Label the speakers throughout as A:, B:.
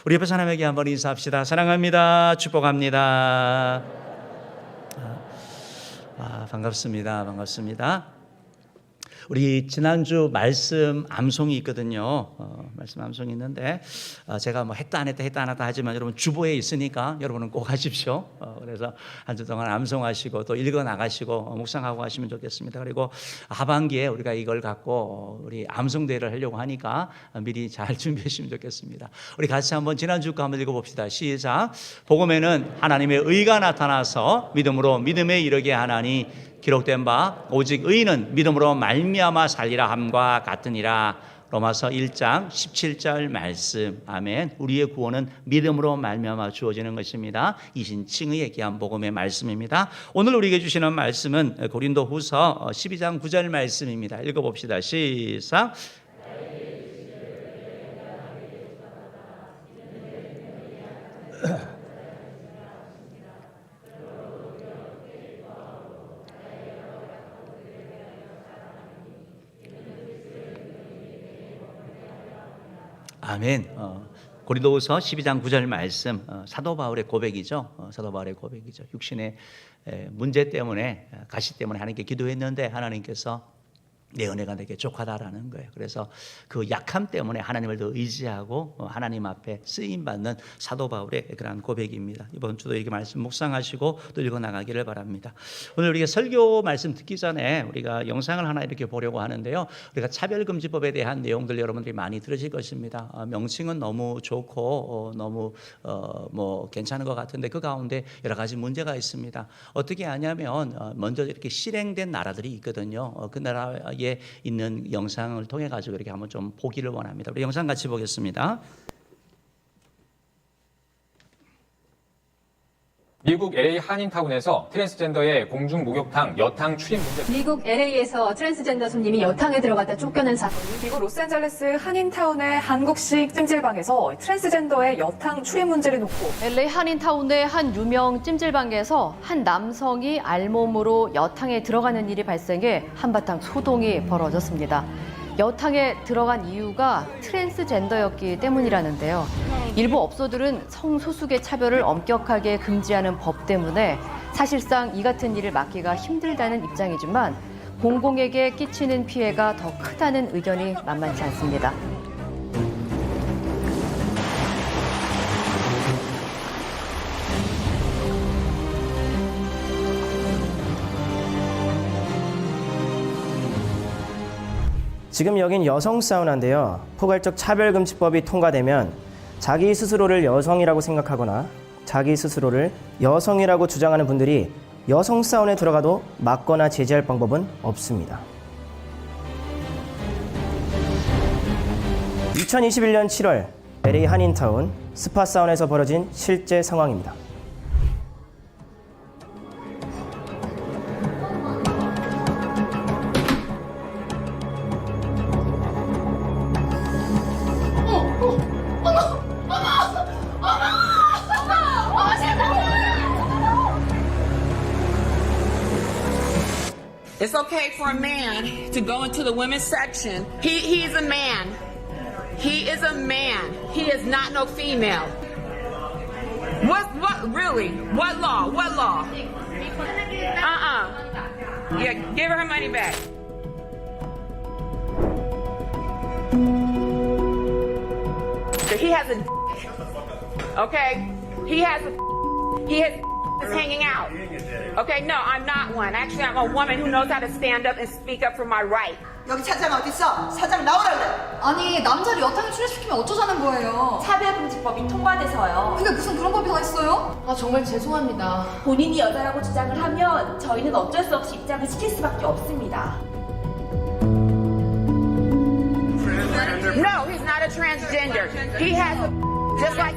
A: 우리 옆에 사람에게 한번 인사합시다. 사랑합니다. 축복합니다. 반갑습니다. 반갑습니다. 우리 지난주 말씀 암송이 있거든요. 말씀 암송이 있는데 제가 뭐 했다 안 했다 했다 안 했다 하지만 여러분 주보에 있으니까 여러분은 꼭 하십시오. 그래서 한 주 동안 암송하시고 또 읽어 나가시고 묵상하고 하시면 좋겠습니다. 그리고 하반기에 우리가 이걸 갖고 우리 암송대회를 하려고 하니까 미리 잘 준비하시면 좋겠습니다. 우리 같이 한번 지난주 거 한번 읽어봅시다. 시작. 복음에는 하나님의 의가 나타나서 믿음으로 믿음에 이르게 하나니 기록된 바 오직 의인은 믿음으로 말미암아 살리라 함과 같으니라. 로마서 1장 17절 말씀. 아멘. 우리의 구원은 믿음으로 말미암아 주어지는 것입니다. 이신칭의의 귀한 복음의 말씀입니다. 오늘 우리에게 주시는 말씀은 고린도후서 12장 9절 말씀입니다. 읽어봅시다. 시작. 아멘. 고린도후서 12장 9절 말씀, 사도 바울의 고백이죠. 사도 바울의 고백이죠. 육신의 문제 때문에, 가시 때문에 하나님께 기도했는데 하나님께서 내 은혜가 내게 족하다라는 거예요. 그래서 그 약함 때문에 하나님을 더 의지하고 하나님 앞에 쓰임받는 사도 바울의 그런 고백입니다. 이번 주도 이렇게 말씀 묵상하시고 또 읽어나가기를 바랍니다. 오늘 우리가 설교 말씀 듣기 전에 우리가 영상을 하나 이렇게 보려고 하는데요. 우리가 차별금지법에 대한 내용들 여러분들이 많이 들으실 것입니다. 명칭은 너무 좋고 너무 뭐 괜찮은 것 같은데 그 가운데 여러 가지 문제가 있습니다. 어떻게 하냐면 먼저 이렇게 실행된 나라들이 있거든요. 그 나라에 있는 영상을 통해 가지고 이렇게 한번 좀 보기를 원합니다. 우리 영상 같이 보겠습니다.
B: 미국 LA 한인타운에서 트랜스젠더의 공중 목욕탕 여탕 출입 문제.
C: 미국 LA에서 트랜스젠더 손님이 여탕에 들어갔다 쫓겨난 사건.
D: 미국 로스앤젤레스 한인타운의 한국식 찜질방에서 트랜스젠더의 여탕 출입 문제를 놓고
E: LA 한인타운의 한 유명 찜질방에서 한 남성이 알몸으로 여탕에 들어가는 일이 발생해 한바탕 소동이 벌어졌습니다. 여탕에 들어간 이유가 트랜스젠더였기 때문이라는데요. 일부 업소들은 성소수계 차별을 엄격하게 금지하는 법 때문에 사실상 이 같은 일을 막기가 힘들다는 입장이지만 공공에게 끼치는 피해가 더 크다는 의견이 만만치 않습니다.
F: 지금 여긴 여성 사우나인데요. 포괄적 차별금지법이 통과되면 자기 스스로를 여성이라고 생각하거나 자기 스스로를 여성이라고 주장하는 분들이 여성 사우나에 들어가도 막거나 제재할 방법은 없습니다. 2021년 7월 LA 한인타운 스파 사우나에서 벌어진 실제 상황입니다.
G: It's okay for a man to go into the women's section. He's a man. He is a man. He is not no female. What really? What law? What law? Yeah, give her money back. He has a okay? He has is hanging out. Okay, no, I'm not one. Actually, I'm a woman who knows how to stand up and speak up for my right.
H: 여기 차장 어딨어? 사장 나오라 그래.
C: 아니, 남자를 여탕에 출입시키면 어쩌자는 거예요?
I: 차별금지법이 통과돼서요.
C: 근데 무슨 그런 법이 다 있어요? 아, 정말 죄송합니다.
I: 본인이 여자라고 주장을 하면 저희는 어쩔 수 없이 입장을 시킬 수밖에 없습니다.
G: No, he's not a transgender. He has a just like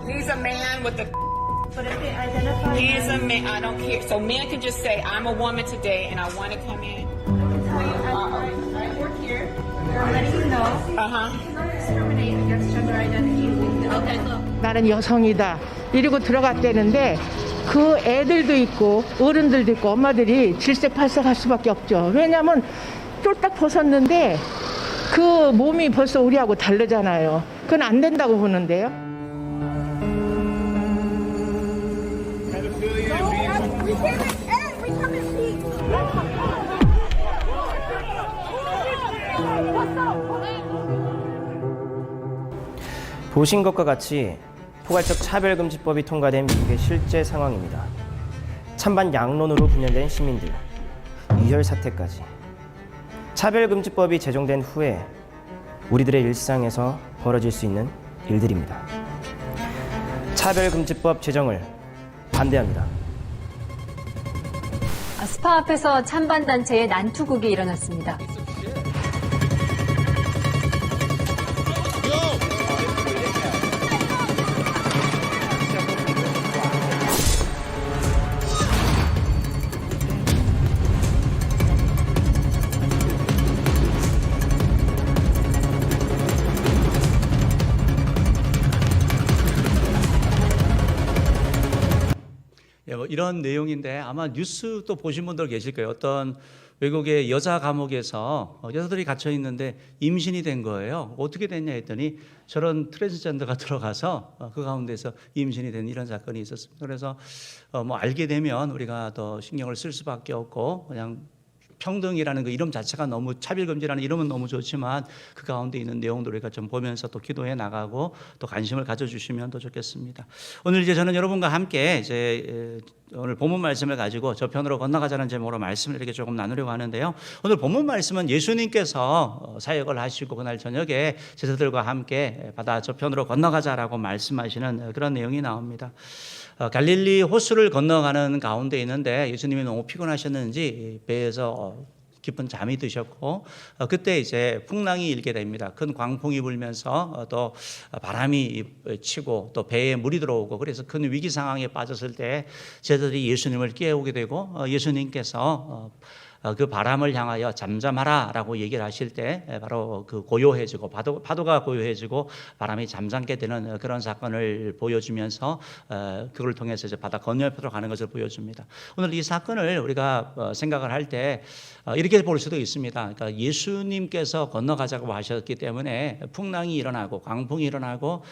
G: he's a man with a. He is a man. I don't care. So men can just say, "I'm a woman today, and I want to come in."
I: I work here. We're letting you know. You cannot discriminate against gender identity. Okay, look.
J: 나는 여성이다 이러고 들어갔다는데 그 애들도 있고 어른들도 있고 엄마들이 질색팔색할 수밖에 없죠. 왜냐하면 쫄딱 벗었는데 그 몸이 벌써 우리하고 다르잖아요. 그건 안 된다고 보는데요.
F: 보신 것과 같이 포괄적 차별금지법이 통과된 미국의 실제 상황입니다. 찬반 양론으로 분열된 시민들, 유혈 사태까지. 차별금지법이 제정된 후에 우리들의 일상에서 벌어질 수 있는 일들입니다. 차별금지법 제정을 반대합니다.
C: 스파 앞에서 찬반단체의 난투극이 일어났습니다.
A: 예, 뭐 이런 내용인데 아마 뉴스도 보신 분들 계실 거예요. 어떤 외국의 여자 감옥에서 여자들이 gat혀 있는데 임신이 된 거예요. 어떻게 됐냐 했더니 저런 트랜스젠더가 들어가서 그 가운데서 임신이 된 이런 사건이 있었습니다. 그래서 뭐 알게 되면 우리가 더 신경을 쓸 수밖에 없고 그냥 평등이라는 그 이름 자체가 너무 차별금지라는 이름은 너무 좋지만 그 가운데 있는 내용도 우리가 좀 보면서 또 기도해 나가고 또 관심을 가져주시면 더 좋겠습니다. 오늘 이제 저는 여러분과 함께 이제 오늘 본문 말씀을 가지고 저편으로 건너가자는 제목으로 말씀을 이렇게 조금 나누려고 하는데요. 오늘 본문 말씀은 예수님께서 사역을 하시고 그날 저녁에 제자들과 함께 바다 저편으로 건너가자라고 말씀하시는 그런 내용이 나옵니다. 갈릴리 호수를 건너가는 가운데 있는데 예수님이 너무 피곤하셨는지 배에서 깊은 잠이 드셨고 그때 이제 풍랑이 일게 됩니다. 큰 광풍이 불면서 또 바람이 치고 또 배에 물이 들어오고 그래서 큰 위기 상황에 빠졌을 때 제자들이 예수님을 깨우게 되고 예수님께서 그 바람을 향하여 잠잠하라라고 얘기를 하실 때 바로 그 고요해지고 파도가 고요해지고 바람이 잠잠게 되는 그런 사건을 보여주면서 그걸 통해서 이제 바다 건너편으로 가는 것을 보여줍니다. 오늘 이 사건을 우리가 생각을 할 때 이렇게 볼 수도 있습니다. 그러니까 예수님께서 건너가자고 하셨기 때문에 풍랑이 일어나고 광풍이 일어나고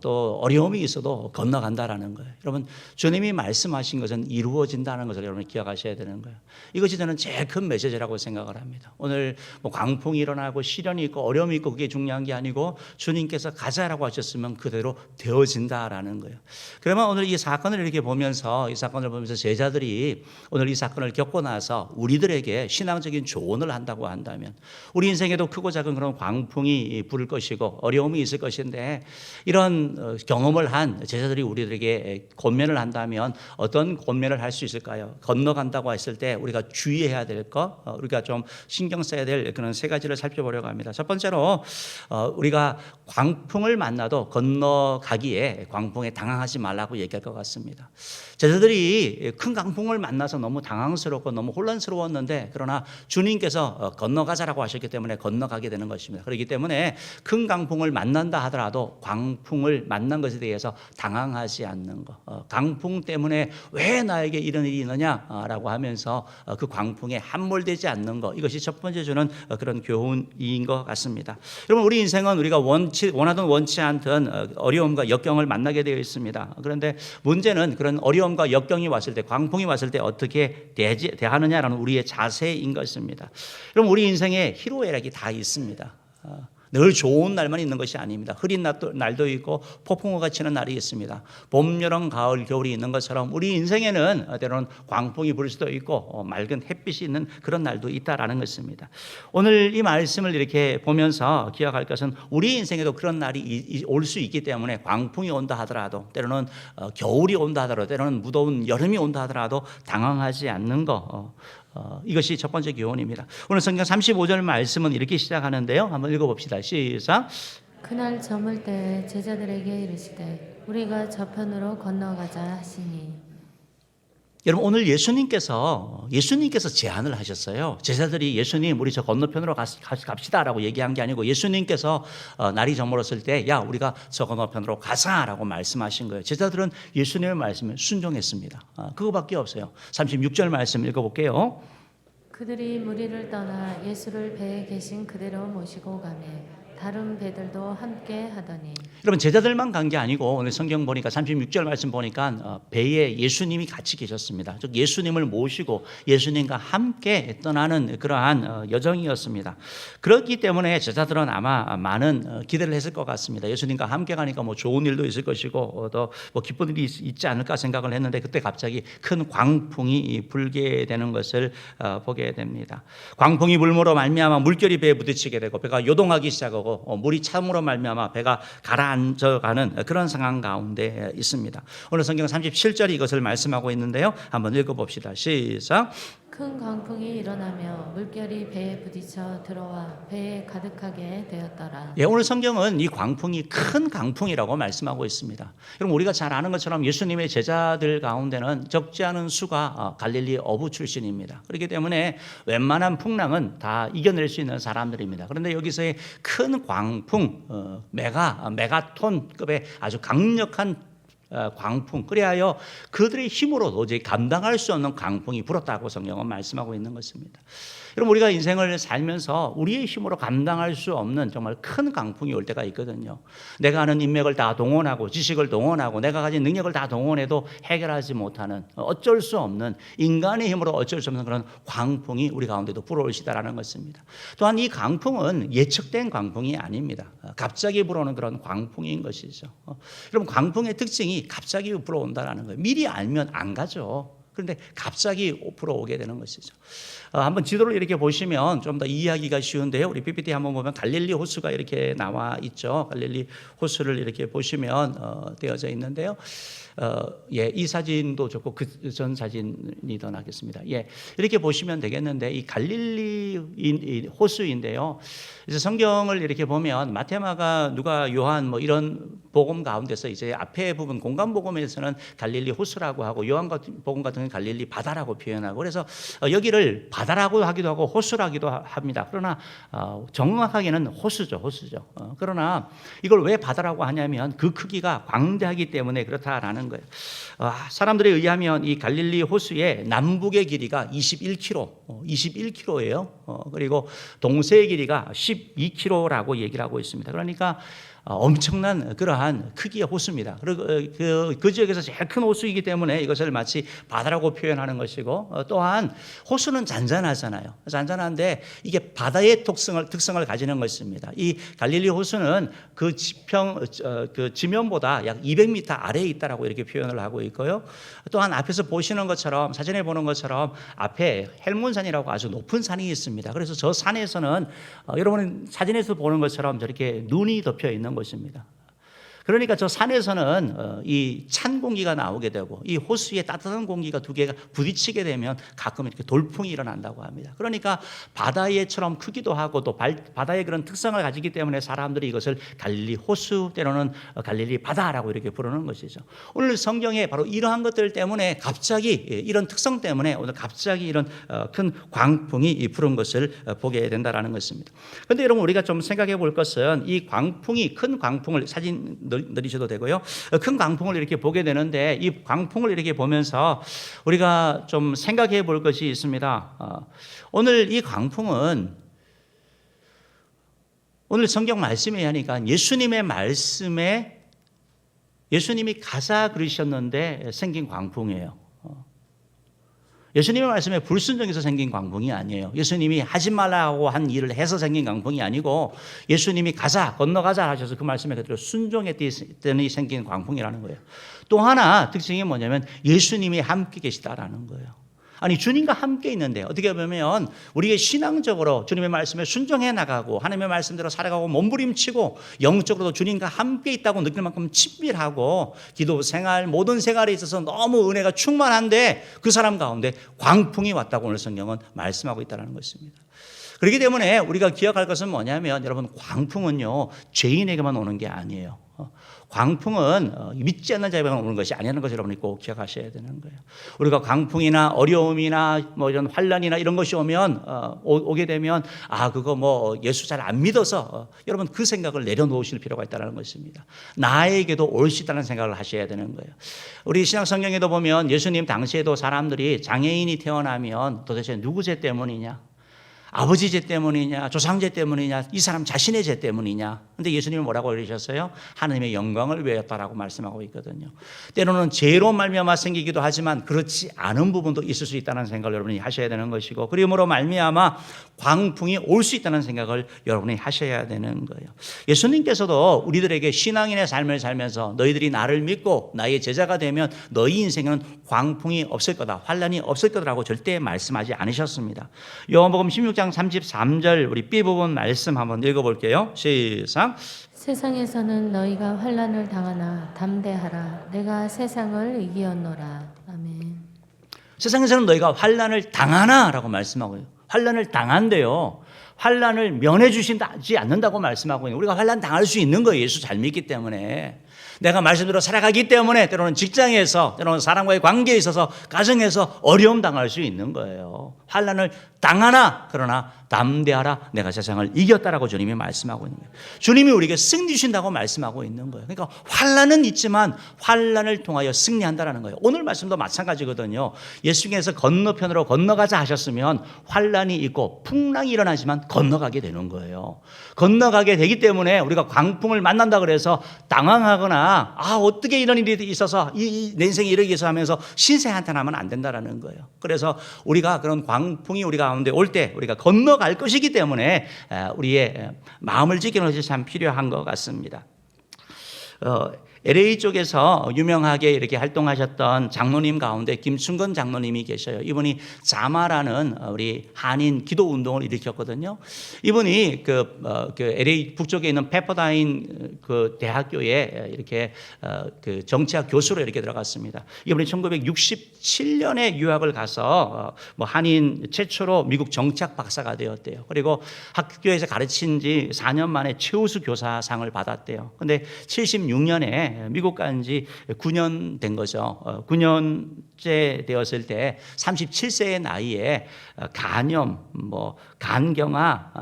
A: 또 어려움이 있어도 건너간다라는 거예요. 여러분 주님이 말씀하신 것은 이루어진다는 것을 여러분이 기억하셔야 되는 거예요. 이것이 저는 제일 큰 메시지라고 생각을 합니다. 오늘 뭐 광풍이 일어나고 시련이 있고 어려움이 있고 그게 중요한 게 아니고 주님께서 가자라고 하셨으면 그대로 되어진다라는 거예요. 그러면 오늘 이 사건을 이렇게 보면서 이 사건을 보면서 제자들이 오늘 이 사건을 겪고 나서 우리들에게 신앙적인 조언을 한다고 한다면 우리 인생에도 크고 작은 그런 광풍이 부를 것이고 어려움이 있을 것인데 이런 경험을 한 제자들이 우리들에게 권면을 한다면 어떤 권면을 할 수 있을까요? 건너간다고 했을 때 우리가 주의해야 될 것, 우리가 좀 신경 써야 될 그런 세 가지를 살펴보려고 합니다. 첫 번째로 우리가 광풍을 만나도 건너가기에 광풍에 당황하지 말라고 얘기할 것 같습니다. 제자들이 큰 광풍을 만나서 너무 당황스럽고 너무 혼란스러웠는데 그러나 주님께서 건너가자라고 하셨기 때문에 건너가게 되는 것입니다. 그렇기 때문에 큰 광풍을 만난다 하더라도 광풍을 만난 것에 대해서 당황하지 않는 것, 강풍 때문에 왜 나에게 이런 일이 있느냐라고 하면서 그 광풍에 함몰되지 않는 것, 이것이 첫 번째 주는 그런 교훈인 것 같습니다. 여러분 우리 인생은 우리가 원하든 원치 않든 어려움과 역경을 만나게 되어 있습니다. 그런데 문제는 그런 어려움과 역경이 왔을 때, 광풍이 왔을 때 어떻게 대하느냐라는 우리의 자세인 것입니다. 여러분 우리 인생에 희로애락이 다 있습니다. 늘 좋은 날만 있는 것이 아닙니다. 흐린 날도 있고 폭풍우가 치는 날이 있습니다. 봄, 여름, 가을, 겨울이 있는 것처럼 우리 인생에는 때로는 광풍이 불 수도 있고 맑은 햇빛이 있는 그런 날도 있다라는 것입니다. 오늘 이 말씀을 이렇게 보면서 기억할 것은 우리 인생에도 그런 날이 올 수 있기 때문에 광풍이 온다 하더라도 때로는 겨울이 온다 하더라도 때로는 무더운 여름이 온다 하더라도 당황하지 않는 것, 이것이 첫 번째 교훈입니다. 오늘 성경 35절 말씀은 이렇게 시작하는데요. 한번 읽어봅시다. 시작.
K: 그날 저물 때 제자들에게 이르시되 우리가 저편으로 건너가자 하시니.
A: 여러분 오늘 예수님께서 제안을 하셨어요. 제자들이 예수님 우리 저 건너편으로 갑시다라고 얘기한 게 아니고 예수님께서 날이 저물었을 때 야 우리가 저 건너편으로 가자라고 말씀하신 거예요. 제자들은 예수님의 말씀에 순종했습니다. 그거밖에 없어요. 36절 말씀 읽어볼게요.
K: 그들이 무리를 떠나 예수를 배에 계신 그대로 모시고 가매 다른 배들도 함께 하더니
A: 여러분 제자들만 간 게 아니고 오늘 성경 보니까 36절 말씀 보니까 배에 예수님이 같이 계셨습니다. 즉 예수님을 모시고 예수님과 함께 떠나는 그러한 여정이었습니다. 그렇기 때문에 제자들은 아마 많은 기대를 했을 것 같습니다. 예수님과 함께 가니까 뭐 좋은 일도 있을 것이고 또 뭐 기쁜 일이 있지 않을까 생각을 했는데 그때 갑자기 큰 광풍이 불게 되는 것을 보게 됩니다. 광풍이 불므로 말미암아 물결이 배에 부딪히게 되고 배가 요동하기 시작하고 물이 참으로 말미암아 배가 가라앉아가는 그런 상황 가운데 있습니다. 오늘 성경 37절이 이것을 말씀하고 있는데요. 한번 읽어봅시다. 시작.
K: 큰 광풍이 일어나며 물결이 배에 부딪혀 들어와 배에 가득하게 되었더라.
A: 예, 오늘 성경은 이 광풍이 큰 광풍이라고 말씀하고 있습니다. 여러분 우리가 잘 아는 것처럼 예수님의 제자들 가운데는 적지 않은 수가 갈릴리 어부 출신입니다. 그렇기 때문에 웬만한 풍랑은 다 이겨낼 수 있는 사람들입니다. 그런데 여기서의 큰 광풍, 메가톤급의 아주 강력한 광풍, 그리하여 그들의 힘으로 도저히 감당할 수 없는 광풍이 불었다고 성경은 말씀하고 있는 것입니다. 여러분 우리가 인생을 살면서 우리의 힘으로 감당할 수 없는 정말 큰 강풍이 올 때가 있거든요. 내가 아는 인맥을 다 동원하고 지식을 동원하고 내가 가진 능력을 다 동원해도 해결하지 못하는 어쩔 수 없는 인간의 힘으로 어쩔 수 없는 그런 광풍이 우리 가운데도 불어올 시다라는 것입니다. 또한 이 광풍은 예측된 광풍이 아닙니다. 갑자기 불어오는 그런 광풍인 것이죠. 여러분 광풍의 특징이 갑자기 불어온다라는 거예요. 미리 알면 안 가죠. 그런데 갑자기 불어오게 되는 것이죠. 한번 지도를 이렇게 보시면 좀 더 이해하기가 쉬운데요. 우리 PPT 한번 보면 갈릴리 호수가 이렇게 나와 있죠. 갈릴리 호수를 이렇게 보시면 되어져 있는데요. 이 사진도 좋고 그 전 사진이 더 낫겠습니다. 이렇게 보시면 되겠는데 이 갈릴리 호수인데요. 이제 성경을 이렇게 보면 마테마가, 누가, 요한 뭐 이런 복음 가운데서 이제 앞에 부분 공간 복음에서는 갈릴리 호수라고 하고 요한 복음 같은 경우는 갈릴리 바다라고 표현하고 그래서 여기를 바다라고 하기도 하고 호수라기도 합니다. 그러나 정확하게는 호수죠. 그러나 이걸 왜 바다라고 하냐면 그 크기가 광대하기 때문에 그렇다라는 거예요. 사람들에 의하면 이 갈릴리 호수의 남북의 길이가 21km예요. 그리고 동서의 길이가 12km라고 얘기를 하고 있습니다. 그러니까 엄청난 그러한 크기의 호수입니다. 그리고 그 지역에서 제일 큰 호수이기 때문에 이것을 마치 바다라고 표현하는 것이고, 또한 호수는 잔잔하잖아요. 잔잔한데 이게 바다의 특성을 가지는 것입니다. 이 갈릴리 호수는 그 지면보다 약 200m 아래에 있다라고 이렇게 표현을 하고 있고요. 또한 앞에서 보시는 것처럼, 사진에 보는 것처럼 앞에 헬몬산이라고 아주 높은 산이 있습니다. 그래서 저 산에서는 여러분 사진에서 보는 것처럼 저렇게 눈이 덮여 있는 것입니다. 그러니까 저 산에서는 이 찬 공기가 나오게 되고 이 호수에 따뜻한 공기가 두 개가 부딪히게 되면 가끔 이렇게 돌풍이 일어난다고 합니다. 그러니까 바다에처럼 크기도 하고 또 바다의 그런 특성을 가지기 때문에 사람들이 이것을 갈릴리 호수, 때로는 갈릴리 바다라고 이렇게 부르는 것이죠. 오늘 성경에 바로 이러한 것들 때문에 갑자기, 이런 특성 때문에 오늘 갑자기 이런 큰 광풍이 부른 것을 보게 된다라는 것입니다. 그런데 여러분 우리가 좀 생각해 볼 것은 이 광풍이, 큰 광풍을 사진 내리셔도 되고요. 큰 광풍을 이렇게 보게 되는데 이 광풍을 이렇게 보면서 우리가 좀 생각해 볼 것이 있습니다. 오늘 이 광풍은 오늘 성경 말씀에 하니까 예수님의 말씀에 예수님이 가사 그리셨는데 생긴 광풍이에요. 예수님의 말씀에 불순종해서 생긴 광풍이 아니에요. 예수님이 하지 말라고 한 일을 해서 생긴 광풍이 아니고 예수님이 가자, 건너가자 하셔서 그 말씀에 그대로 순종했더니 생긴 광풍이라는 거예요. 또 하나 특징이 뭐냐면 예수님이 함께 계시다라는 거예요. 아니 주님과 함께 있는데 어떻게 보면 우리의 신앙적으로 주님의 말씀에 순종해 나가고 하나님의 말씀대로 살아가고 몸부림치고 영적으로도 주님과 함께 있다고 느낄 만큼 친밀하고 기도 생활, 모든 생활에 있어서 너무 은혜가 충만한데 그 사람 가운데 광풍이 왔다고 오늘 성경은 말씀하고 있다는 것입니다. 그렇기 때문에 우리가 기억할 것은 뭐냐면 여러분, 광풍은요 죄인에게만 오는 게 아니에요. 광풍은 믿지 않는 자에게만 오는 것이 아니라는 것을 여러분이 꼭 기억하셔야 되는 거예요. 우리가 광풍이나 어려움이나 뭐 이런 환난이나 이런 것이 오게 되면 그거 뭐 예수 잘 안 믿어서 여러분 그 생각을 내려놓으실 필요가 있다는 것입니다. 나에게도 올 수 있다는 생각을 하셔야 되는 거예요. 우리 신약 성경에도 보면 예수님 당시에도 사람들이 장애인이 태어나면 도대체 누구 죄 때문이냐? 아버지 죄 때문이냐, 조상 죄 때문이냐, 이 사람 자신의 죄 때문이냐. 근데 예수님은 뭐라고 그러셨어요? 하나님의 영광을 위하였다라고 말씀하고 있거든요. 때로는 죄로 말미암아 생기기도 하지만 그렇지 않은 부분도 있을 수 있다는 생각을 여러분이 하셔야 되는 것이고, 그러므로 말미암아 광풍이 올 수 있다는 생각을 여러분이 하셔야 되는 거예요. 예수님께서도 우리들에게 신앙인의 삶을 살면서 너희들이 나를 믿고 나의 제자가 되면 너희 인생에는 광풍이 없을 거다, 환란이 없을 거다라고 절대 말씀하지 않으셨습니다. 요한복음 16장 33절 우리 B 부분 말씀 한번 읽어볼게요. 시작.
K: 세상에서는 너희가 환난을 당하나 담대하라. 내가 세상을 이기었노라. 아멘.
A: 세상에서는 너희가 환란을 당하나라고 말씀하고요. 환란을 당한대요. 환란을 면해 주신다지 않는다고 말씀하고 있는, 우리가 환란 당할 수 있는 거예요. 예수 잘 믿기 때문에. 내가 말씀대로 살아가기 때문에 때로는 직장에서, 때로는 사람과의 관계에 있어서, 가정에서 어려움 당할 수 있는 거예요. 환란을 당하나 그러나 담대하라. 내가 세상을 이겼다라고 주님이 말씀하고 있는 거예요. 주님이 우리에게 승리 주신다고 말씀하고 있는 거예요. 그러니까 환란은 있지만 환란을 통하여 승리한다라는 거예요. 오늘 말씀도 마찬가지거든요. 예수님께서 건너편으로 건너가자 하셨으면 환란이 있고 풍랑이 일어나지만 건너가게 되는 거예요. 건너가게 되기 때문에 우리가 광풍을 만난다 그래서 당황하거나 어떻게 이런 일이 있어서 내 인생이 이러기 위해서 하면서 신세한탄하면 안 된다라는 거예요. 그래서 우리가 그런 광풍이 우리 가운데 올 때 우리가 건너갈 것이기 때문에 우리의 마음을 지키는 것이 참 필요한 것 같습니다. LA 쪽에서 유명하게 이렇게 활동하셨던 장로님 가운데 김충건 장로님이 계셔요. 이분이 자마라는 우리 한인 기도 운동을 일으켰거든요. 이분이 그 LA 북쪽에 있는 페퍼다인 그 대학교에 이렇게 그 정치학 교수로 이렇게 들어갔습니다. 이분이 1967년에 유학을 가서 뭐 한인 최초로 미국 정치학 박사가 되었대요. 그리고 학교에서 가르친 지 4년 만에 최우수 교사상을 받았대요. 근데 76년에 미국 간 지 9년 된 거죠. 9년째 되었을 때 37세의 나이에 간염, 간경화,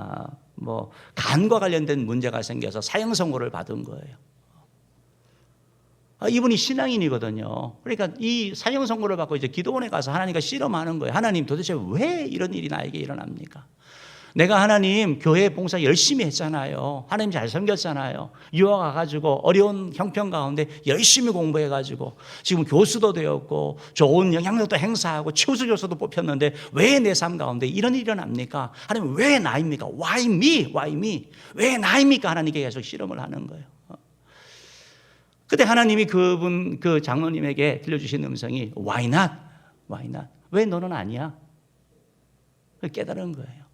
A: 간과 관련된 문제가 생겨서 사형 선고를 받은 거예요. 이분이 신앙인이거든요. 그러니까 이 사형 선고를 받고 이제 기도원에 가서 하나님과 씨름하는 거예요. 하나님, 도대체 왜 이런 일이 나에게 일어납니까? 내가 하나님 교회 봉사 열심히 했잖아요. 하나님 잘 섬겼잖아요. 유학 가가지고 어려운 형편 가운데 열심히 공부해가지고 지금 교수도 되었고 좋은 영향력도 행사하고 최우수 교수도 뽑혔는데 왜 내 삶 가운데 이런 일이 일어납니까? 하나님 왜 나입니까? Why me? Why me? 왜 나입니까? 하나님께 계속 씨름을 하는 거예요. 그때 하나님이 그 장로님에게 들려주신 음성이 Why not? Why not? 왜 너는 아니야? 깨달은 거예요.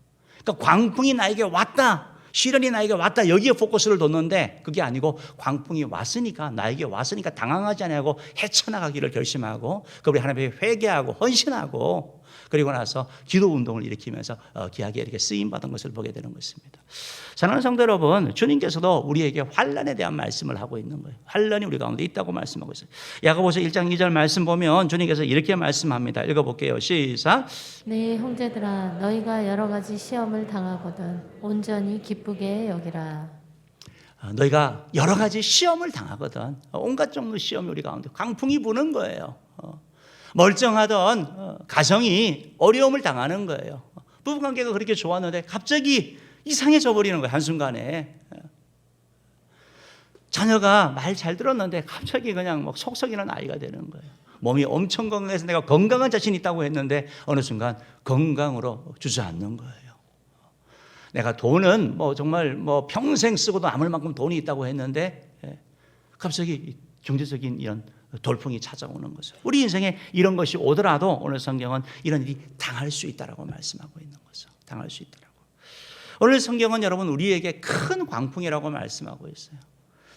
A: 그러니까 광풍이 나에게 왔다, 시련이 나에게 왔다, 여기에 포커스를 뒀는데 그게 아니고 광풍이 왔으니까, 나에게 왔으니까 당황하지 않고 헤쳐나가기를 결심하고 우리 하나님께 회개하고 헌신하고 그리고 나서 기도 운동을 일으키면서 귀하게 이렇게 쓰임 받은 것을 보게 되는 것입니다. 사랑하는 성도 여러분, 주님께서도 우리에게 환란에 대한 말씀을 하고 있는 거예요. 환란이 우리 가운데 있다고 말씀하고 있어요. 야고보서 1장 2절 말씀 보면 주님께서 이렇게 말씀합니다. 읽어볼게요. 시작.
K: 네 형제들아, 너희가 여러 가지 시험을 당하거든 온전히 기쁘게 여기라.
A: 너희가 여러 가지 시험을 당하거든, 온갖 종류 시험이 우리 가운데, 광풍이 부는 거예요. 멀쩡하던 가정이 어려움을 당하는 거예요. 부부관계가 그렇게 좋았는데 갑자기 이상해져 버리는 거예요. 한순간에. 자녀가 말 잘 들었는데 갑자기 그냥 속 썩이는 아이가 되는 거예요. 몸이 엄청 건강해서 내가 건강한 자신이 있다고 했는데 어느 순간 건강으로 주저앉는 거예요. 내가 돈은 정말 평생 쓰고도 남을 만큼 돈이 있다고 했는데 갑자기 경제적인 이런 돌풍이 찾아오는 거죠. 우리 인생에 이런 것이 오더라도 오늘 성경은 이런 일이 당할 수 있다라고 말씀하고 있는 거죠. 당할 수 있다라고. 오늘 성경은 여러분 우리에게 큰 광풍이라고 말씀하고 있어요.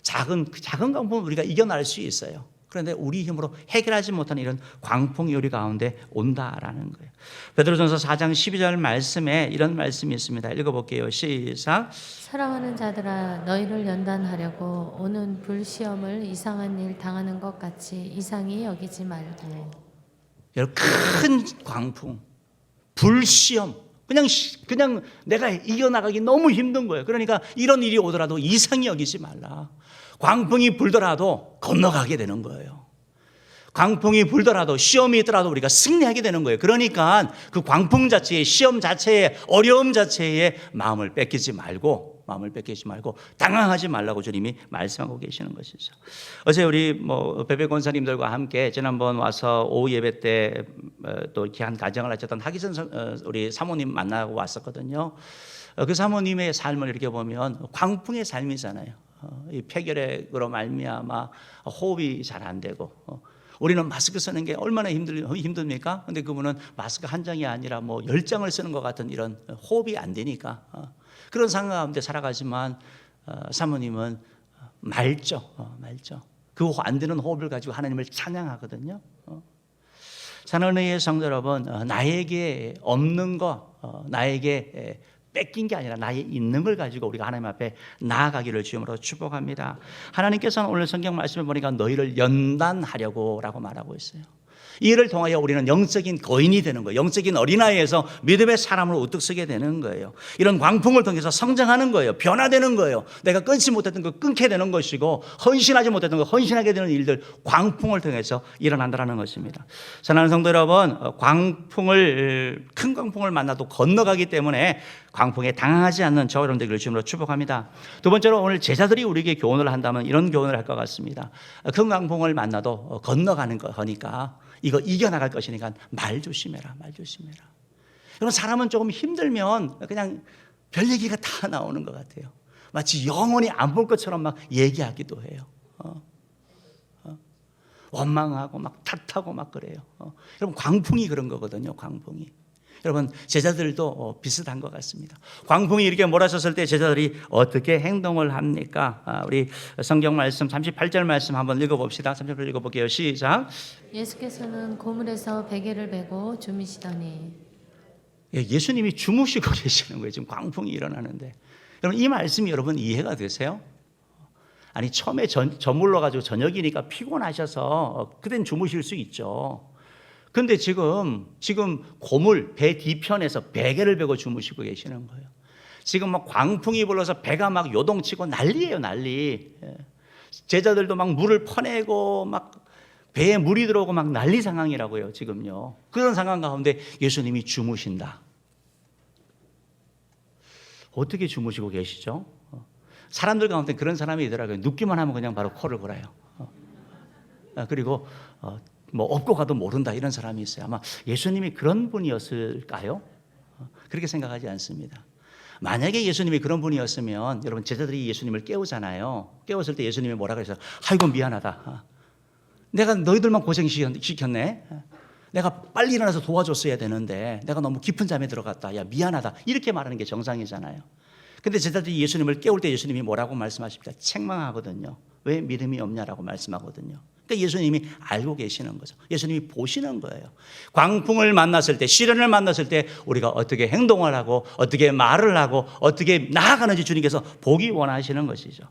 A: 작은 광풍은 우리가 이겨낼 수 있어요. 그런데 우리 힘으로 해결하지 못하는 이런 광풍이 우리 가운데 온다라는 거예요. 베드로전서 4장 12절 말씀에 이런 말씀이 있습니다. 읽어볼게요. 시작.
K: 사랑하는 자들아, 너희를 연단하려고 오는 불시험을 이상한 일 당하는 것 같이 이상히 여기지 말고.
A: 여러분, 큰 광풍, 불시험, 그냥 내가 이겨나가기 너무 힘든 거예요. 그러니까 이런 일이 오더라도 이상히 여기지 말라. 광풍이 불더라도 건너가게 되는 거예요. 광풍이 불더라도 시험이 있더라도 우리가 승리하게 되는 거예요. 그러니까 그 광풍 자체에 시험 자체에 어려움 자체에 마음을 뺏기지 말고 당황하지 말라고 주님이 말씀하고 계시는 것이죠. 어제 우리 베베 권사님들과 함께 지난번 와서 오후 예배 때 또 이렇게 한 가정을 하셨던 하기선 우리 사모님 만나고 왔었거든요. 그 사모님의 삶을 이렇게 보면 광풍의 삶이잖아요. 이 폐결핵으로 말미암아 호흡이 잘 안 되고 우리는 마스크 쓰는 게 얼마나 힘듭니까? 근데 그분은 마스크 한 장이 아니라 10장을 쓰는 것 같은 이런 호흡이 안 되니까 그런 상황 가운데 살아가지만 사모님은 맑죠. 그 안 되는 호흡을 가지고 하나님을 찬양하거든요. 사랑하는 성도 여러분, 나에게 없는 거, 나에게 뺏긴 게 아니라 나의 있는 걸 가지고 우리가 하나님 앞에 나아가기를 주님으로 축복합니다. 하나님께서는 오늘 성경 말씀을 보니까 너희를 연단하려고 라고 말하고 있어요. 이를 통하여 우리는 영적인 거인이 되는 거예요. 영적인 어린아이에서 믿음의 사람으로 우뚝 서게 되는 거예요. 이런 광풍을 통해서 성장하는 거예요. 변화되는 거예요. 내가 끊지 못했던 거 끊게 되는 것이고 헌신하지 못했던 거 헌신하게 되는 일들 광풍을 통해서 일어난다는 것입니다. 사랑하는 성도 여러분, 큰 광풍을 만나도 건너가기 때문에 광풍에 당황하지 않는 저 여러분들 되기를 주님으로 축복합니다. 두 번째로 오늘 제자들이 우리에게 교훈을 한다면 이런 교훈을 할 것 같습니다. 큰 광풍을 만나도 건너가는 거니까 이거 이겨나갈 것이니까 말 조심해라. 그럼 사람은 조금 힘들면 그냥 별 얘기가 다 나오는 것 같아요. 마치 영원히 안 볼 것처럼 막 얘기하기도 해요. 원망하고 막 탓하고 막 그래요. 여러분 광풍이 그런 거거든요. 광풍이. 여러분 제자들도 비슷한 것 같습니다. 광풍이 이렇게 몰아쳤을 때 제자들이 어떻게 행동을 합니까? 우리 성경 말씀 38절 말씀 한번 읽어봅시다. 38절 읽어볼게요. 시작.
K: 예수께서는 고물에서 베개를 베고 주무시더니.
A: 예수님이 주무시고 계시는 거예요. 지금 광풍이 일어나는데. 여러분 이 말씀이 여러분 이해가 되세요? 아니 처음에 저물러가지고 저녁이니까 피곤하셔서 그땐 주무실 수 있죠. 근데 지금 고물 배 뒤편에서 베개를 베고 주무시고 계시는 거예요. 지금 막 광풍이 불어서 배가 막 요동치고 난리예요, 난리. 제자들도 막 물을 퍼내고 막 배에 물이 들어오고 막 난리 상황이라고요, 지금요. 그런 상황 가운데 예수님이 주무신다. 어떻게 주무시고 계시죠? 사람들 가운데 그런 사람이 있더라고요. 눕기만 하면 그냥 바로 코를 골아요. 그리고 업고 가도 모른다 이런 사람이 있어요. 아마 예수님이 그런 분이었을까요? 그렇게 생각하지 않습니다. 만약에 예수님이 그런 분이었으면 여러분 제자들이 예수님을 깨우잖아요. 깨웠을 때 예수님이 뭐라 그랬어요? 아이고 미안하다. 내가 너희들만 고생시켰네. 내가 빨리 일어나서 도와줬어야 되는데 내가 너무 깊은 잠에 들어갔다. 야 미안하다. 이렇게 말하는 게 정상이잖아요. 근데 제자들이 예수님을 깨울 때 예수님이 뭐라고 말씀하십니까? 책망하거든요. 왜 믿음이 없냐라고 말씀하거든요. 그러니까 예수님이 알고 계시는 거죠. 예수님이 보시는 거예요. 광풍을 만났을 때, 시련을 만났을 때 우리가 어떻게 행동을 하고 어떻게 말을 하고 어떻게 나아가는지 주님께서 보기 원하시는 것이죠.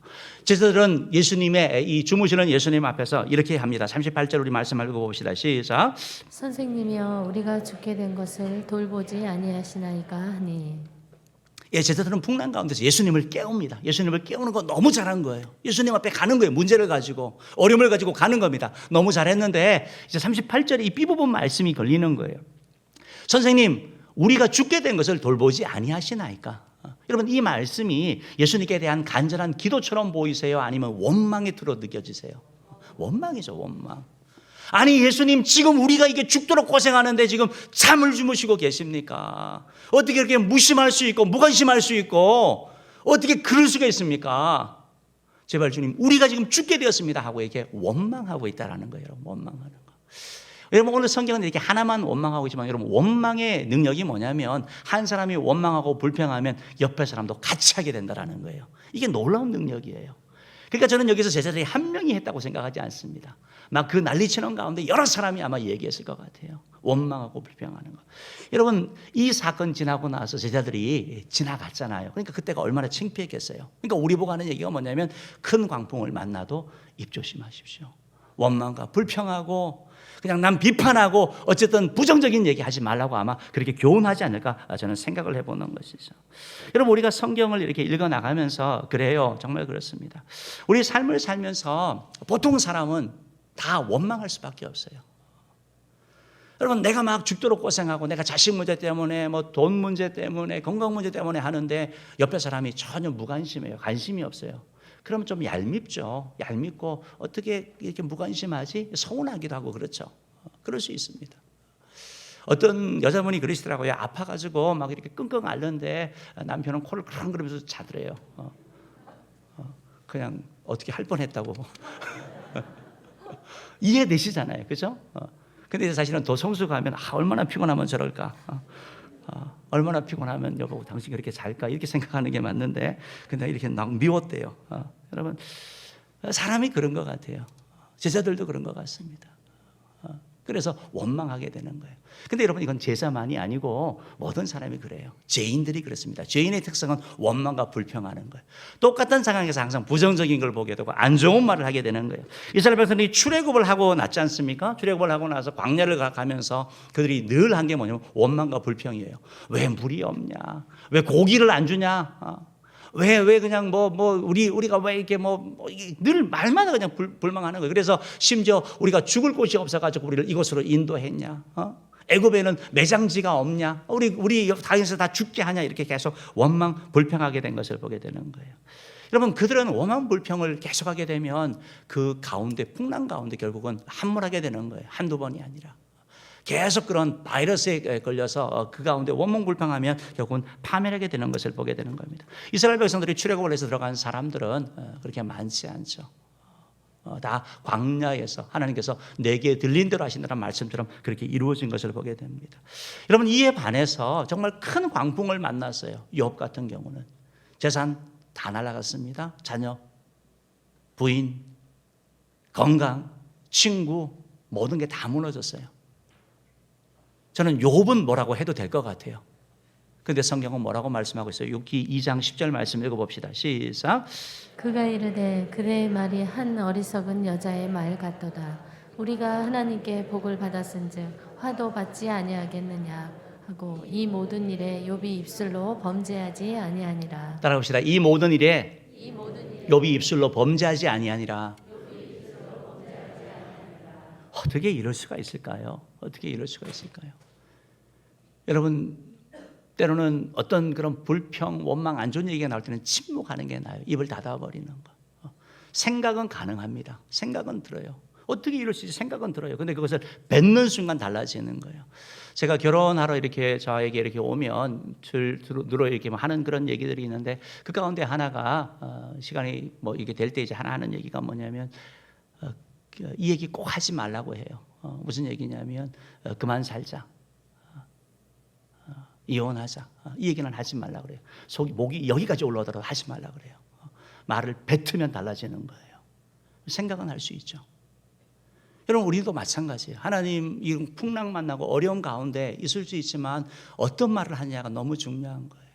A: 제자들은 예수님의 이 주무시는 예수님 앞에서 이렇게 합니다. 38절 우리 말씀 읽어봅시다. 시작.
K: 선생님이여 우리가 죽게 된 것을 돌보지 아니하시나이까 하니.
A: 제자들은 풍랑 가운데서 예수님을 깨웁니다. 예수님을 깨우는 거 너무 잘한 거예요. 예수님 앞에 가는 거예요. 문제를 가지고 어려움을 가지고 가는 겁니다. 너무 잘했는데 이제 38절에 이 삐부분 말씀이 걸리는 거예요. 선생님 우리가 죽게 된 것을 돌보지 아니하시나이까. 여러분 이 말씀이 예수님께 대한 간절한 기도처럼 보이세요? 아니면 원망의 투로 느껴지세요? 원망이죠, 원망. 아니 예수님 지금 우리가 이게 죽도록 고생하는데 지금 잠을 주무시고 계십니까? 어떻게 이렇게 무심할 수 있고 무관심할 수 있고 어떻게 그럴 수가 있습니까? 제발 주님 우리가 지금 죽게 되었습니다 하고 이렇게 원망하고 있다라는 거예요. 원망하는 거. 여러분 오늘 성경은 이렇게 하나만 원망하고 있지만 여러분 원망의 능력이 뭐냐면 한 사람이 원망하고 불평하면 옆에 사람도 같이 하게 된다라는 거예요. 이게 놀라운 능력이에요. 그러니까 저는 여기서 제자들이 한 명이 했다고 생각하지 않습니다. 막 그 난리치는 가운데 여러 사람이 아마 얘기했을 것 같아요. 원망하고 불평하는 거. 여러분 이 사건 지나고 나서 제자들이 지나갔잖아요. 그러니까 그때가 얼마나 창피했겠어요. 그러니까 우리 보고 하는 얘기가 뭐냐면 큰 광풍을 만나도 입 조심하십시오. 원망과 불평하고 그냥 남 비판하고 어쨌든 부정적인 얘기하지 말라고 아마 그렇게 교훈하지 않을까 저는 생각을 해보는 것이죠. 여러분 우리가 성경을 이렇게 읽어나가면서 그래요. 정말 그렇습니다. 우리 삶을 살면서 보통 사람은 다 원망할 수밖에 없어요. 여러분, 내가 막 죽도록 고생하고 내가 자식 문제 때문에 뭐 돈 문제 때문에 건강 문제 때문에 하는데 옆에 사람이 전혀 무관심해요. 관심이 없어요. 그러면 좀 얄밉죠. 얄밉고 어떻게 이렇게 무관심하지? 서운하기도 하고 그렇죠. 그럴 수 있습니다. 어떤 여자분이 그러시더라고요. 아파가지고 막 이렇게 끙끙 앓는데 남편은 코를 그렁그러면서 자더래요. 그냥 어떻게 할 뻔했다고. 이해되시잖아요, 그죠? 근데 사실은 더 성수가 하면 얼마나 피곤하면 저럴까. 얼마나 피곤하면 여보 당신 그렇게 잘까 이렇게 생각하는 게 맞는데 근데 이렇게 막 미웠대요. 여러분, 사람이 그런 것 같아요. 제자들도 그런 것 같습니다. 그래서 원망하게 되는 거예요. 근데 여러분, 이건 제자만이 아니고 모든 사람이 그래요. 죄인들이 그렇습니다. 죄인의 특성은 원망과 불평하는 거예요. 똑같은 상황에서 항상 부정적인 걸 보게 되고 안 좋은 말을 하게 되는 거예요. 이스라엘 백성들이 출애굽을 하고 났지 않습니까? 출애굽을 하고 나서 광야를 가면서 그들이 늘 한 게 뭐냐면 원망과 불평이에요. 왜 물이 없냐? 왜 고기를 안 주냐? 왜 그냥 우리가 왜 이렇게 늘 말마다 그냥 불망하는 거예요. 그래서 심지어 우리가 죽을 곳이 없어가지고 우리를 이곳으로 인도했냐? 애굽에는 매장지가 없냐? 우리 다윗에서 다 죽게 하냐? 이렇게 계속 원망 불평하게 된 것을 보게 되는 거예요. 여러분, 그들은 원망 불평을 계속하게 되면 그 가운데 풍랑 가운데 결국은 함몰하게 되는 거예요. 한두 번이 아니라. 계속 그런 바이러스에 걸려서 그 가운데 원망불평하면 결국은 파멸하게 되는 것을 보게 되는 겁니다. 이스라엘 백성들이 출애굽을 해서 들어간 사람들은 그렇게 많지 않죠. 다 광야에서 하나님께서 내게 들린 대로 하신다는 말씀처럼 그렇게 이루어진 것을 보게 됩니다. 여러분, 이에 반해서 정말 큰 광풍을 만났어요. 욥 같은 경우는 재산 다 날아갔습니다. 자녀, 부인, 건강, 친구 모든 게 다 무너졌어요. 저는 욥은 뭐라고 해도 될 것 같아요. 그런데 성경은 뭐라고 말씀하고 있어요? 욥기 2장 10절 말씀 읽어봅시다. 시작.
K: 그가 이르되 그대의 말이 한 어리석은 여자의 말 같도다. 우리가 하나님께 복을 받았은즉 화도 받지 아니하겠느냐 하고 이 모든 일에 욥이 입술로 범죄하지 아니하니라.
A: 따라합시다. 이 모든 일에 욥이 입술로 범죄하지 아니하니라. 어떻게 이럴 수가 있을까요? 어떻게 이럴 수가 있을까요? 여러분, 때로는 어떤 그런 불평, 원망, 안 좋은 얘기가 나올 때는 침묵하는 게 나아요. 입을 닫아버리는 거. 생각은 가능합니다. 생각은 들어요. 어떻게 이럴 수 있지? 생각은 들어요. 근데 그것을 뱉는 순간 달라지는 거예요. 제가 결혼하러 이렇게 저에게 이렇게 오면 주로 이렇게 하는 그런 얘기들이 있는데 그 가운데 하나가 시간이 이게 될 때 이제 하나 하는 얘기가 뭐냐면 이 얘기 꼭 하지 말라고 해요. 무슨 얘기냐면 그만 살자. 이혼하자. 이 얘기는 하지 말라 그래요. 목이 여기까지 올라오더라도 하지 말라 그래요. 말을 뱉으면 달라지는 거예요. 생각은 할 수 있죠. 여러분, 우리도 마찬가지예요. 하나님 이 풍랑 만나고 어려움 가운데 있을 수 있지만 어떤 말을 하냐가 너무 중요한 거예요.